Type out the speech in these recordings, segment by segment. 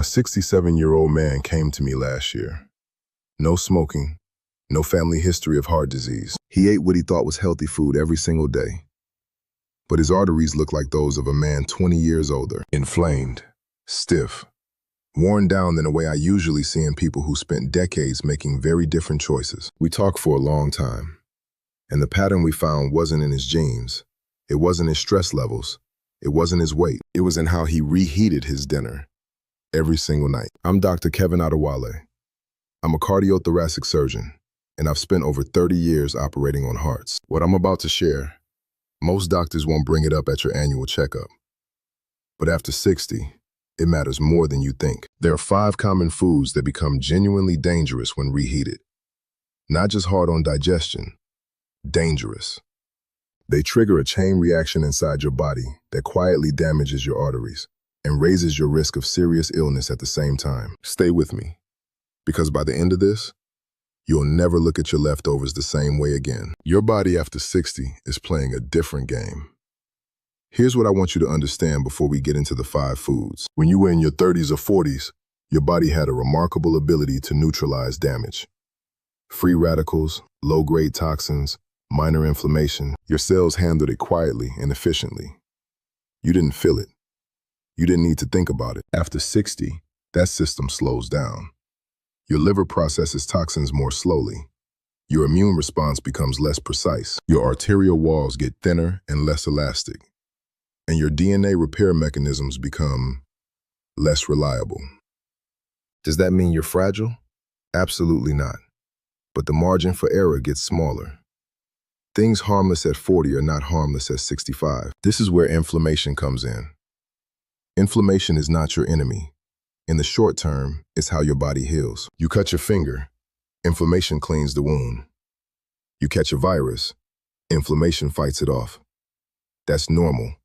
A 67-year-old man came to me last year. No smoking, no family history of heart disease. He ate what he thought was healthy food every single day. But his arteries looked like those of a man 20 years older, inflamed, stiff, worn down than the way I usually see in people who spent decades making very different choices. We talked for a long time, and the pattern we found wasn't in his genes, it wasn't his stress levels, it wasn't his weight, it was in how he reheated his dinner every single night. I'm Dr. Kevin Adewale. I'm a cardiothoracic surgeon, and I've spent over 30 years operating on hearts. What I'm about to share, most doctors won't bring it up at your annual checkup. But after 60, it matters more than you think. There are 5 common foods that become genuinely dangerous when reheated. Not just hard on digestion, dangerous. They trigger a chain reaction inside your body that quietly damages your arteries and raises your risk of serious illness at the same time. Stay with me, because by the end of this, you'll never look at your leftovers the same way again. Your body after 60 is playing a different game. Here's what I want you to understand before we get into the 5 foods. When you were in your 30s or 40s, your body had a remarkable ability to neutralize damage. Free radicals, low-grade toxins, minor inflammation, your cells handled it quietly and efficiently. You didn't feel it. You didn't need to think about it. After 60, that system slows down. Your liver processes toxins more slowly. Your immune response becomes less precise. Your arterial walls get thinner and less elastic. And your DNA repair mechanisms become less reliable. Does that mean you're fragile? Absolutely not. But the margin for error gets smaller. Things harmless at 40 are not harmless at 65. This is where inflammation comes in. Inflammation is not your enemy. In the short term, it's how your body heals. You cut your finger, inflammation cleans the wound. You catch a virus, inflammation fights it off. That's normal.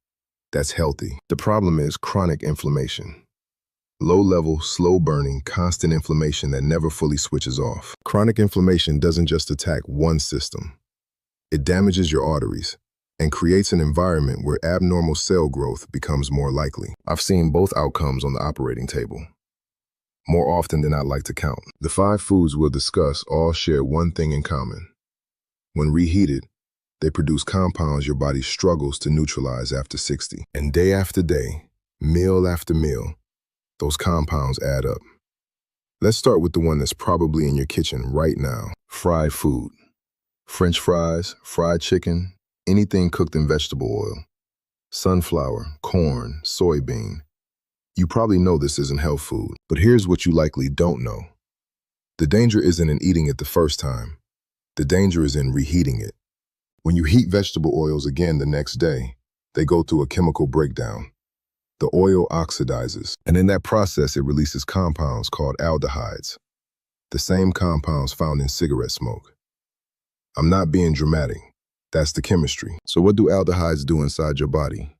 That's healthy. The problem is chronic inflammation. Low-level, slow-burning, constant inflammation that never fully switches off. Chronic inflammation doesn't just attack one system. It damages your arteries and creates an environment where abnormal cell growth becomes more likely. I've seen both outcomes on the operating table, more often than I'd like to count. The 5 foods we'll discuss all share one thing in common. When reheated, they produce compounds your body struggles to neutralize after 60. And day after day, meal after meal, those compounds add up. Let's start with the one that's probably in your kitchen right now: fried food. French fries, fried chicken, anything cooked in vegetable oil. Sunflower, corn, soybean. You probably know this isn't health food, but here's what you likely don't know. The danger isn't in eating it the first time. The danger is in reheating it. When you heat vegetable oils again the next day, they go through a chemical breakdown. The oil oxidizes, and in that process it releases compounds called aldehydes, the same compounds found in cigarette smoke. I'm not being dramatic. That's the chemistry. So what do aldehydes do inside your body?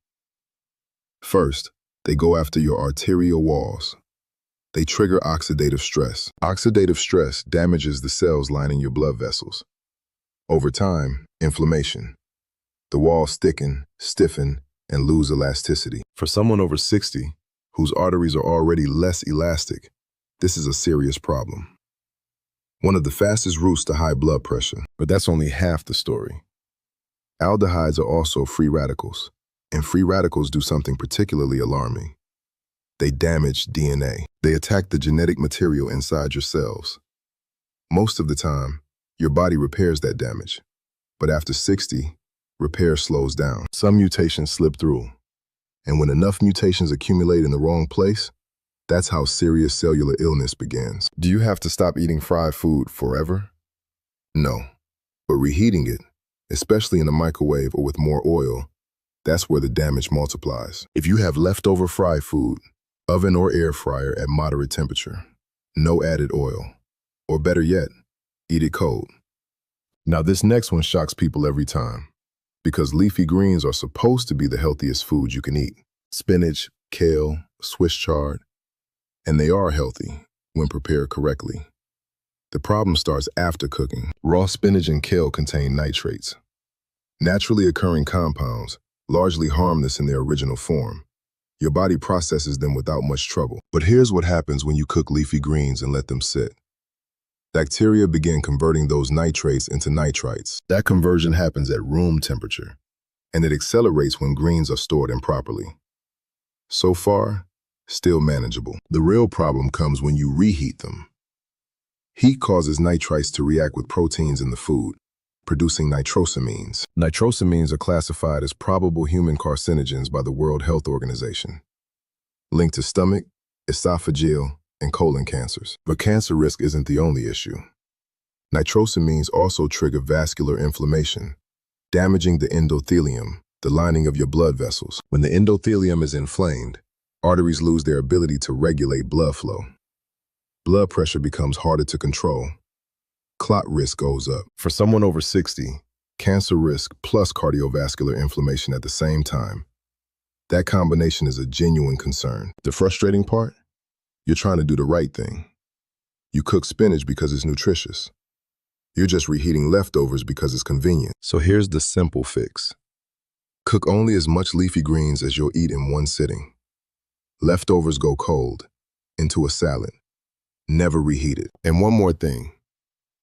First, they go after your arterial walls. They trigger oxidative stress. Oxidative stress damages the cells lining your blood vessels. Over time, inflammation. The walls thicken, stiffen, and lose elasticity. For someone over 60, whose arteries are already less elastic, this is a serious problem. One of the fastest routes to high blood pressure, but that's only half the story. Aldehydes are also free radicals, and free radicals do something particularly alarming. They damage DNA. They attack the genetic material inside your cells. Most of the time, your body repairs that damage, but after 60, repair slows down. Some mutations slip through, and when enough mutations accumulate in the wrong place, that's how serious cellular illness begins. Do you have to stop eating fried food forever? No, but reheating it, especially in a microwave or with more oil, that's where the damage multiplies. If you have leftover fried food, oven or air fryer at moderate temperature, no added oil, or better yet, eat it cold. Now this next one shocks people every time, because leafy greens are supposed to be the healthiest food you can eat. Spinach, kale, Swiss chard, and they are healthy when prepared correctly. The problem starts after cooking. Raw spinach and kale contain nitrates, naturally occurring compounds, largely harmless in their original form. Your body processes them without much trouble. But here's what happens when you cook leafy greens and let them sit. Bacteria begin converting those nitrates into nitrites. That conversion happens at room temperature, and it accelerates when greens are stored improperly. So far, still manageable. The real problem comes when you reheat them. Heat causes nitrites to react with proteins in the food, producing nitrosamines. Nitrosamines are classified as probable human carcinogens by the World Health Organization, linked to stomach, esophageal, and colon cancers. But cancer risk isn't the only issue. Nitrosamines also trigger vascular inflammation, damaging the endothelium, the lining of your blood vessels. When the endothelium is inflamed, arteries lose their ability to regulate blood flow. Blood pressure becomes harder to control. Clot risk goes up. For someone over 60, cancer risk plus cardiovascular inflammation at the same time. That combination is a genuine concern. The frustrating part? You're trying to do the right thing. You cook spinach because it's nutritious. You're just reheating leftovers because it's convenient. So here's the simple fix. Cook only as much leafy greens as you'll eat in one sitting. Leftovers go cold, into a salad. Never reheat it. And one more thing.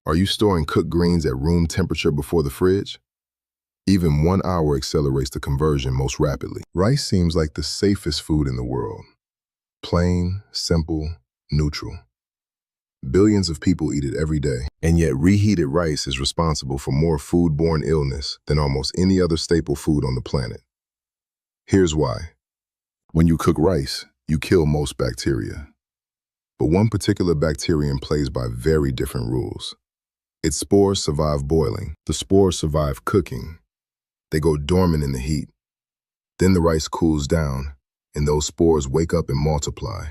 Are you storing cooked greens at room temperature before the fridge? Even 1 hour accelerates the conversion most rapidly. Rice seems like the safest food in the world. Plain, simple, neutral. Billions of people eat it every day, and yet reheated rice is responsible for more foodborne illness than almost any other staple food on the planet. Here's why. When you cook rice, you kill most bacteria. But one particular bacterium plays by very different rules. Its spores survive boiling. The spores survive cooking. They go dormant in the heat. Then the rice cools down, and those spores wake up and multiply.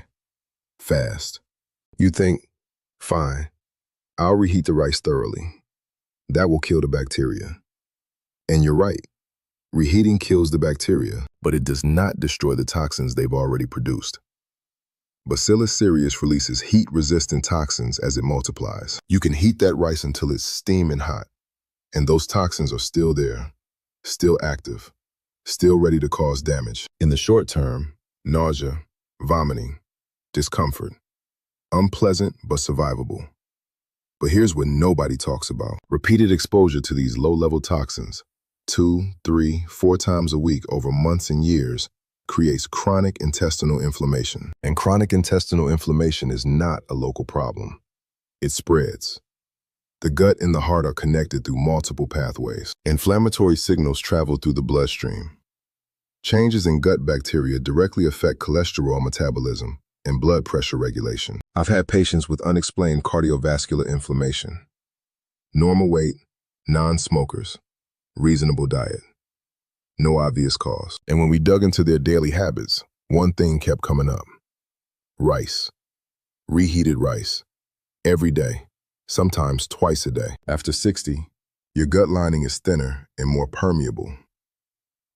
Fast. You think, fine, I'll reheat the rice thoroughly. That will kill the bacteria. And you're right. Reheating kills the bacteria, but it does not destroy the toxins they've already produced. Bacillus cereus releases heat-resistant toxins as it multiplies. You can heat that rice until it's steaming hot, and those toxins are still there, still active, still ready to cause damage. In the short term, nausea, vomiting, discomfort. Unpleasant but survivable. But here's what nobody talks about. Repeated exposure to these low-level toxins, 2, 3, 4 times a week over months and years, creates chronic intestinal inflammation. And chronic intestinal inflammation is not a local problem. It spreads. The gut and the heart are connected through multiple pathways. Inflammatory signals travel through the bloodstream. Changes in gut bacteria directly affect cholesterol metabolism and blood pressure regulation. I've had patients with unexplained cardiovascular inflammation. Normal weight, non-smokers, reasonable diet. No obvious cause. And when we dug into their daily habits, one thing kept coming up. Rice. Reheated rice. Every day. Sometimes twice a day. After 60, your gut lining is thinner and more permeable.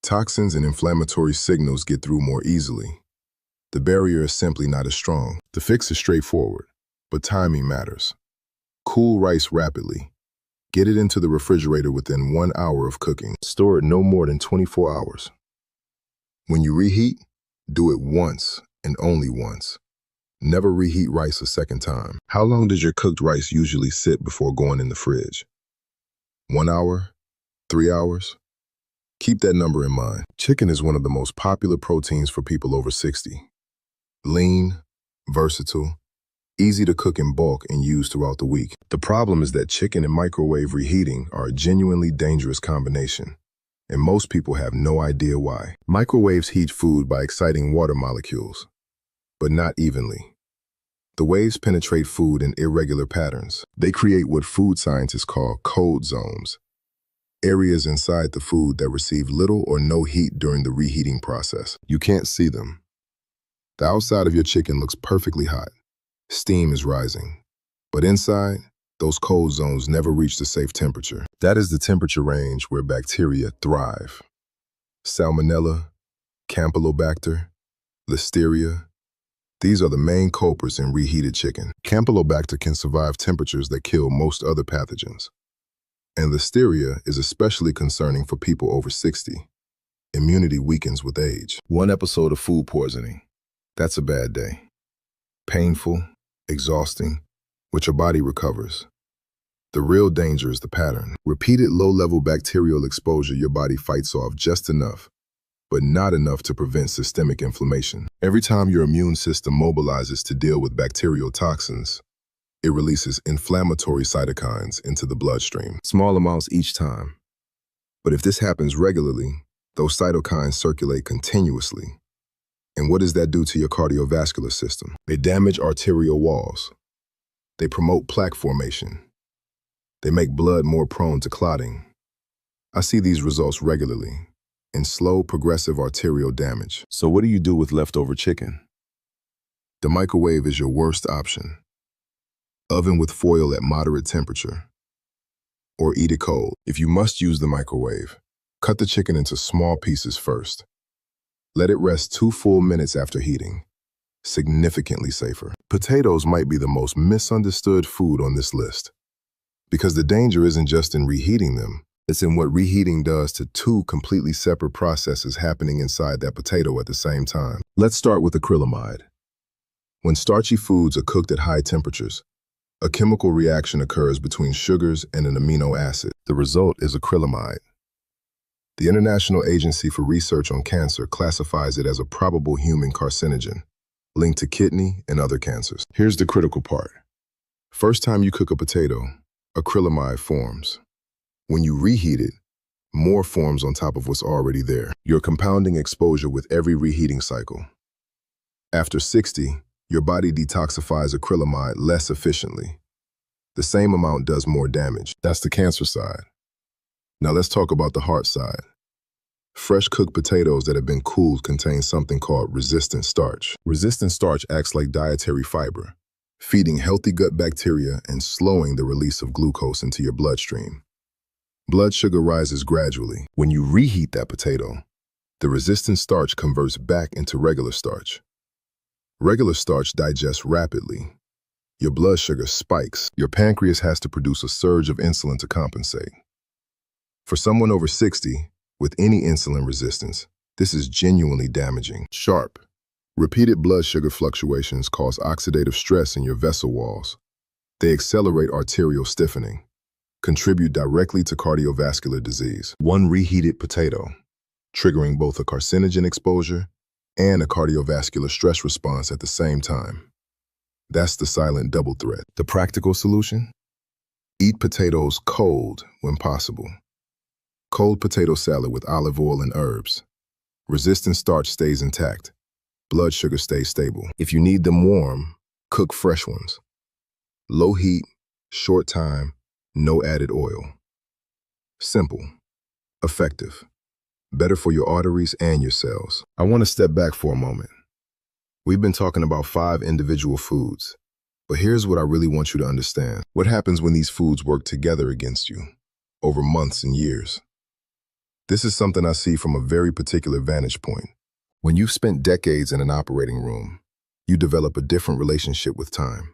Toxins and inflammatory signals get through more easily. The barrier is simply not as strong. The fix is straightforward, but timing matters. Cool rice rapidly. Get it into the refrigerator within 1 hour of cooking. Store it no more than 24 hours. When you reheat, do it once and only once. Never reheat rice a second time. How long does your cooked rice usually sit before going in the fridge? 1 hour? 3 hours? Keep that number in mind. Chicken is one of the most popular proteins for people over 60. Lean, versatile, easy to cook in bulk and use throughout the week. The problem is that chicken and microwave reheating are a genuinely dangerous combination, and most people have no idea why. Microwaves heat food by exciting water molecules, but not evenly. The waves penetrate food in irregular patterns. They create what food scientists call cold zones, areas inside the food that receive little or no heat during the reheating process. You can't see them. The outside of your chicken looks perfectly hot. Steam is rising. But inside, those cold zones never reach the safe temperature. That is the temperature range where bacteria thrive. Salmonella, Campylobacter, Listeria. These are the main culprits in reheated chicken. Campylobacter can survive temperatures that kill most other pathogens. And Listeria is especially concerning for people over 60. Immunity weakens with age. One episode of food poisoning. That's a bad day. Painful, exhausting, but your body recovers. The real danger is the pattern. Repeated low-level bacterial exposure your body fights off just enough, but not enough to prevent systemic inflammation. Every time your immune system mobilizes to deal with bacterial toxins, it releases inflammatory cytokines into the bloodstream. Small amounts each time. But if this happens regularly, those cytokines circulate continuously. And what does that do to your cardiovascular system? They damage arterial walls. They promote plaque formation. They make blood more prone to clotting. I see these results regularly in slow, progressive arterial damage. So what do you do with leftover chicken? The microwave is your worst option. Oven with foil at moderate temperature. Or eat it cold. If you must use the microwave, cut the chicken into small pieces first. Let it rest 2 full minutes after heating. Significantly safer. Potatoes might be the most misunderstood food on this list, because the danger isn't just in reheating them, it's in what reheating does to 2 completely separate processes happening inside that potato at the same time. Let's start with acrylamide. When starchy foods are cooked at high temperatures, a chemical reaction occurs between sugars and an amino acid. The result is acrylamide. The International Agency for Research on Cancer classifies it as a probable human carcinogen, linked to kidney and other cancers. Here's the critical part. First time you cook a potato, acrylamide forms. When you reheat it, more forms on top of what's already there. You're compounding exposure with every reheating cycle. After 60, your body detoxifies acrylamide less efficiently. The same amount does more damage. That's the cancer side. Now let's talk about the heart side. Fresh cooked potatoes that have been cooled contain something called resistant starch. Resistant starch acts like dietary fiber, feeding healthy gut bacteria and slowing the release of glucose into your bloodstream. Blood sugar rises gradually. When you reheat that potato, the resistant starch converts back into regular starch. Regular starch digests rapidly. Your blood sugar spikes. Your pancreas has to produce a surge of insulin to compensate. For someone over 60, with any insulin resistance, this is genuinely damaging. Sharp. Repeated blood sugar fluctuations cause oxidative stress in your vessel walls. They accelerate arterial stiffening, contribute directly to cardiovascular disease. One reheated potato, triggering both a carcinogen exposure and a cardiovascular stress response at the same time. That's the silent double threat. The practical solution? Eat potatoes cold when possible. Cold potato salad with olive oil and herbs. Resistant starch stays intact. Blood sugar stays stable. If you need them warm, cook fresh ones. Low heat, short time, no added oil. Simple, effective, better for your arteries and your cells. I want to step back for a moment. We've been talking about 5 individual foods, but here's what I really want you to understand. What happens when these foods work together against you over months and years? This is something I see from a very particular vantage point. When you've spent decades in an operating room, you develop a different relationship with time.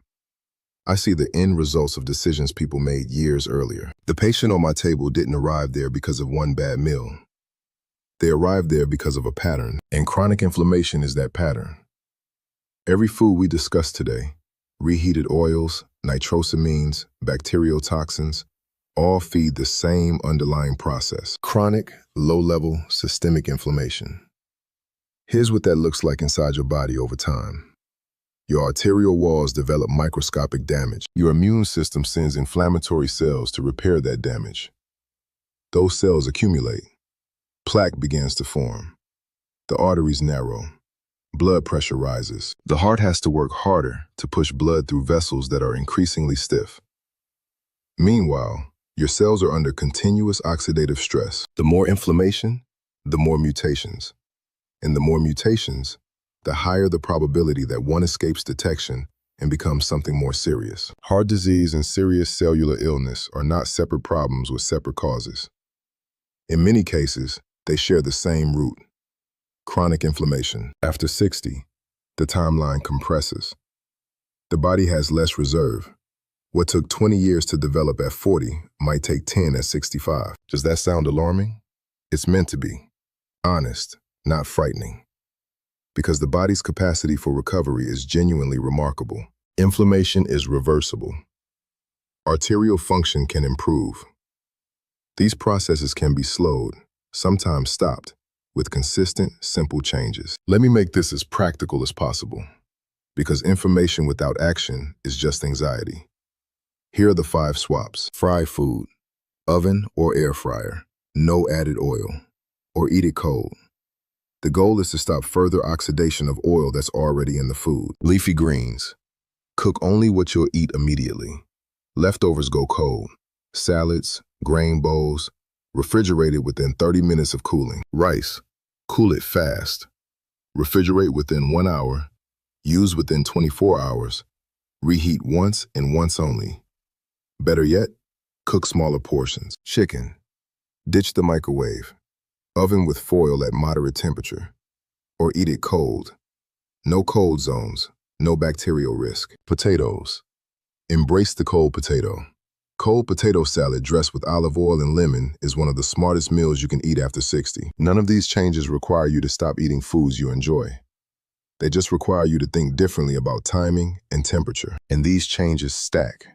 I see the end results of decisions people made years earlier. The patient on my table didn't arrive there because of one bad meal. They arrived there because of a pattern, and chronic inflammation is that pattern. Every food we discussed today, reheated oils, nitrosamines, bacterial toxins, all feed the same underlying process: chronic, low-level, systemic inflammation. Here's what that looks like inside your body over time. Your arterial walls develop microscopic damage. Your immune system sends inflammatory cells to repair that damage. Those cells accumulate. Plaque begins to form. The arteries narrow. Blood pressure rises. The heart has to work harder to push blood through vessels that are increasingly stiff. Meanwhile, your cells are under continuous oxidative stress. The more inflammation, the more mutations. And the more mutations, the higher the probability that one escapes detection and becomes something more serious. Heart disease and serious cellular illness are not separate problems with separate causes. In many cases, they share the same root: chronic inflammation. After 60, the timeline compresses. The body has less reserve. What took 20 years to develop at 40 might take 10 at 65. Does that sound alarming? It's meant to be. Honest, not frightening. Because the body's capacity for recovery is genuinely remarkable. Inflammation is reversible. Arterial function can improve. These processes can be slowed, sometimes stopped, with consistent, simple changes. Let me make this as practical as possible, because information without action is just anxiety. Here are the 5 swaps. Fry food, oven or air fryer, no added oil, or eat it cold. The goal is to stop further oxidation of oil that's already in the food. Leafy greens, cook only what you'll eat immediately. Leftovers go cold. Salads, grain bowls, refrigerated within 30 minutes of cooling. Rice, cool it fast. Refrigerate within 1 hour, use within 24 hours, reheat once and once only. Better yet, cook smaller portions. Chicken, ditch the microwave. Oven with foil at moderate temperature, or eat it cold. No cold zones, no bacterial risk. Potatoes, embrace the cold potato. Cold potato salad dressed with olive oil and lemon is one of the smartest meals you can eat after 60. None of these changes require you to stop eating foods you enjoy. They just require you to think differently about timing and temperature. And these changes stack.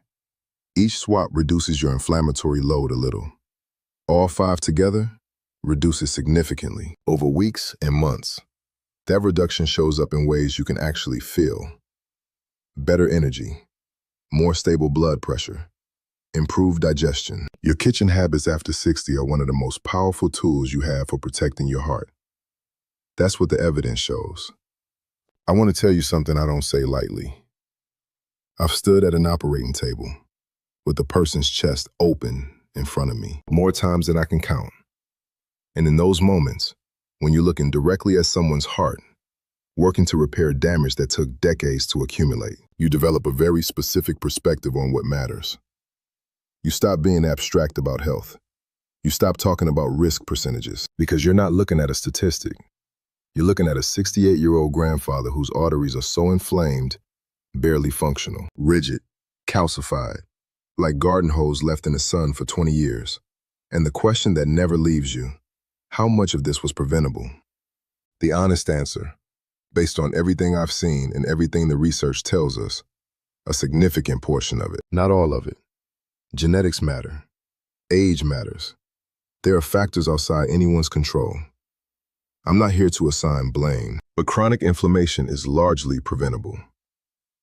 Each swap reduces your inflammatory load a little. All 5 together reduces significantly over weeks and months. That reduction shows up in ways you can actually feel. Better energy, more stable blood pressure, improved digestion. Your kitchen habits after 60 are one of the most powerful tools you have for protecting your heart. That's what the evidence shows. I want to tell you something I don't say lightly. I've stood at an operating table with the person's chest open in front of me more times than I can count. And in those moments, when you're looking directly at someone's heart, working to repair damage that took decades to accumulate, you develop a very specific perspective on what matters. You stop being abstract about health. You stop talking about risk percentages, because you're not looking at a statistic. You're looking at a 68-year-old grandfather whose arteries are so inflamed, barely functional, rigid, calcified, like garden hose left in the sun for 20 years. And the question that never leaves you: how much of this was preventable? The honest answer, based on everything I've seen and everything the research tells us, a significant portion of it. Not all of it. Genetics matter. Age matters. There are factors outside anyone's control. I'm not here to assign blame, but chronic inflammation is largely preventable.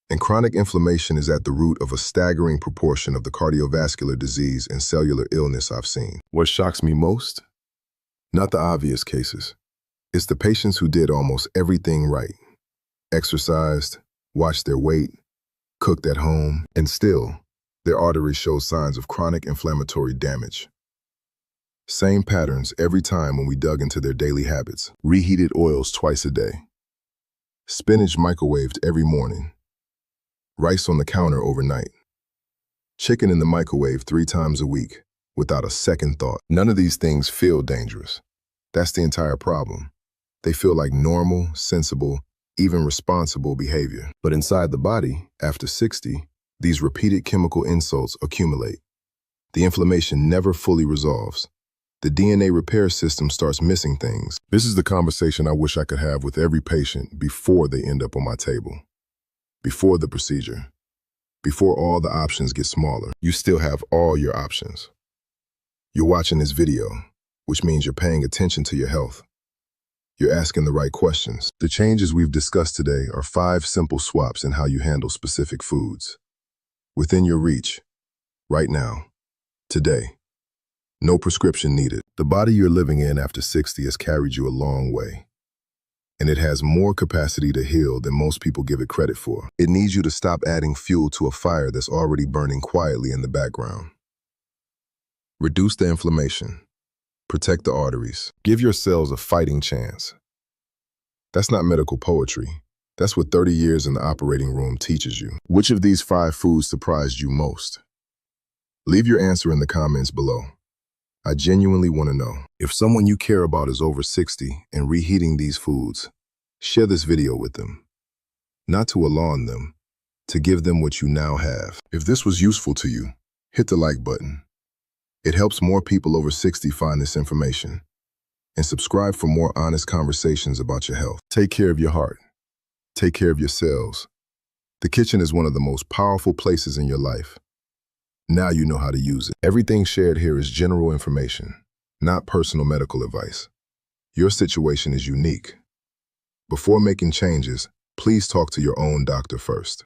And chronic inflammation is at the root of a staggering proportion of the cardiovascular disease and cellular illness I've seen. What shocks me most? Not the obvious cases. It's the patients who did almost everything right. Exercised, watched their weight, cooked at home, and still, their arteries show signs of chronic inflammatory damage. Same patterns every time when we dug into their daily habits. Reheated oils twice a day. Spinach microwaved every morning. Rice on the counter overnight. Chicken in the microwave 3 times a week, without a second thought. None of these things feel dangerous. That's the entire problem. They feel like normal, sensible, even responsible behavior. But inside the body, after 60, these repeated chemical insults accumulate. The inflammation never fully resolves. The DNA repair system starts missing things. This is the conversation I wish I could have with every patient before they end up on my table. Before the procedure. Before all the options get smaller. You still have all your options. You're watching this video, which means you're paying attention to your health. You're asking the right questions. The changes we've discussed today are 5 simple swaps in how you handle specific foods. Within your reach, right now, today. No prescription needed. The body you're living in after 60 has carried you a long way. And it has more capacity to heal than most people give it credit for. It needs you to stop adding fuel to a fire that's already burning quietly in the background. Reduce the inflammation. Protect the arteries. Give your cells a fighting chance. That's not medical poetry. That's what 30 years in the operating room teaches you. Which of these 5 foods surprised you most? Leave your answer in the comments below. I genuinely want to know. If someone you care about is over 60 and reheating these foods, share this video with them. Not to alarm them, to give them what you now have. If this was useful to you, hit the like button. It helps more people over 60 find this information. and subscribe for more honest conversations about your health. Take care of your heart. Take care of your cells. The kitchen is one of the most powerful places in your life. Now you know how to use it. Everything shared here is general information, not personal medical advice. Your situation is unique. Before making changes, please talk to your own doctor first.